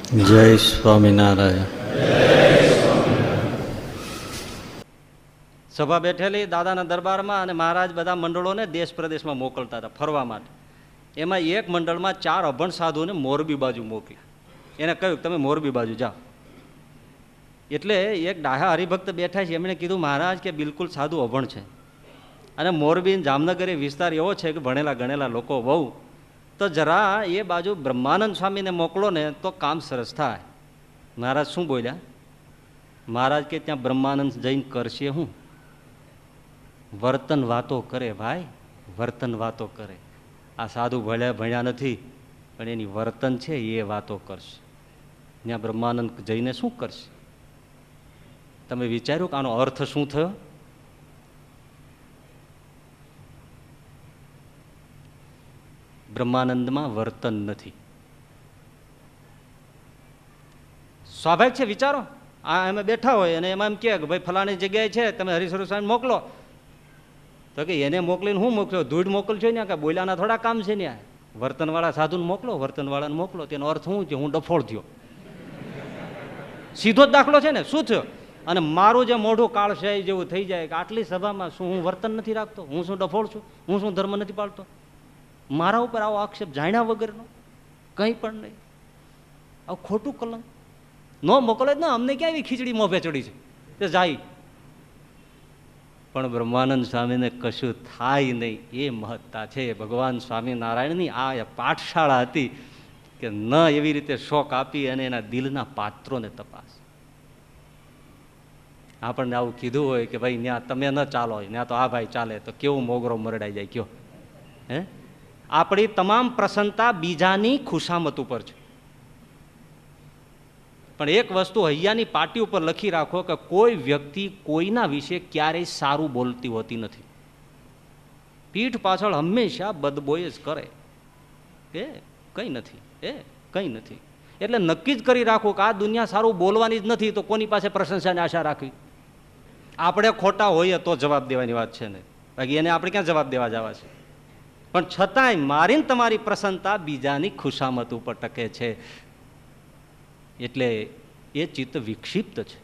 જય સ્વામિનારાયણ. સભા બેઠેલી દાદાના દરબારમાં અને મહારાજ બધા મંડળોને દેશ પ્રદેશમાં મોકલતા હતા ફરવા માટે. એમાં એક મંડળમાં 4 અભણ સાધુને મોરબી બાજુ મોકલ્યા. એને કહ્યું તમે મોરબી બાજુ જાઓ. એટલે એક ડાહા હરિભક્ત બેઠા છે, એમણે કીધું મહારાજ કે બિલકુલ સાધુ અભણ છે અને મોરબી જામનગર એ વિસ્તાર એવો છે કે ભણેલા ગણેલા લોકો બહુ, તો જરા એ બાજુ બ્રહ્માનંદ સ્વામીને મોકલો ને તો કામ સરસ થાય. મહારાજ શું બોલ્યા? મહારાજ કે ત્યાં બ્રહ્માનંદ જઈને કરશે હું? વર્તન વાતો કરે ભાઈ, વર્તન વાતો કરે. આ સાધુ ભણ્યા નથી, પણ એની વર્તન છે એ વાતો કરશે. ત્યાં બ્રહ્માનંદ જઈને શું કરશે? તમે વિચાર્યું કે આનો અર્થ શું થયો? બ્રહ્માનંદમાં વર્તન નથી. સ્વાભાવિક છે, વિચારો. આ અમે બેઠા હોય અને એમાં એમ કે ભાઈ ફલાણી જગ્યાએ છે, તમે હરિસ્વરૂપ સ્વામી મોકલો. તો કે એને મોકલીને હું મોકલ્યો? ધૂળ મોકલશો ને, કે બોલ્યાના થોડા કામ છે ને. વર્તનવાળા સાધુને મોકલો, વર્તનવાળાને મોકલો. તેનો અર્થ શું છે? હું ડફોળ થયો. સીધો જ દાખલો છે ને. શું થયો? અને મારું જે મોઢું કાળશે જેવું થઈ જાય કે આટલી સભામાં શું હું વર્તન નથી રાખતો? હું શું ડફોળ છું? હું શું ધર્મ નથી પાળતો? મારા ઉપર આવો આક્ષેપ જાણ્યા વગરનો કંઈ પણ નહીં. આવું ખોટું કલંક ન મોકલે જ ને. અમને ક્યાં એવી ખીચડી મોભે ચડી છે તે જાય. પણ બ્રહ્માનંદ સ્વામીને કશું થાય નહીં, એ મહત્તા છે. ભગવાન સ્વામિનારાયણની આ પાઠશાળા હતી કે ન એવી રીતે શોક આપી અને એના દિલના પાત્રોને તપાસ. આપણને આવું કીધું હોય કે ભાઈ ત્યાં તમે ન ચાલો, ત્યાં તો આ ભાઈ ચાલે, તો કેવું મોગરો મરડાઈ જાય. કયો હે? આપણી તમામ પ્રસન્નતા બીજાની ખુશામત ઉપર છે. પણ એક વસ્તુ હૈયાની પાટી ઉપર લખી રાખો કે કોઈ વ્યક્તિ કોઈના વિશે ક્યારેય સારું બોલતી હોતી નથી. પીઠ પાછળ હંમેશા બદબોય જ કરે. એ કંઈ નથી, એ કંઈ નથી. એટલે નક્કી જ કરી રાખો કે આ દુનિયા સારું બોલવાની જ નથી, તો કોની પાસે પ્રશંસાની આશા રાખવી? આપણે ખોટા હોઈએ તો જવાબ દેવાની વાત છે ને, બાકી એને આપણે ક્યાં જવાબ દેવા જવા છે? પણ છતાંય મારીને તમારી પ્રસન્નતા બીજાની ખુશામત ઉપર ટકે છે. એટલે એ ચિત્ત વિક્ષિપ્ત છે.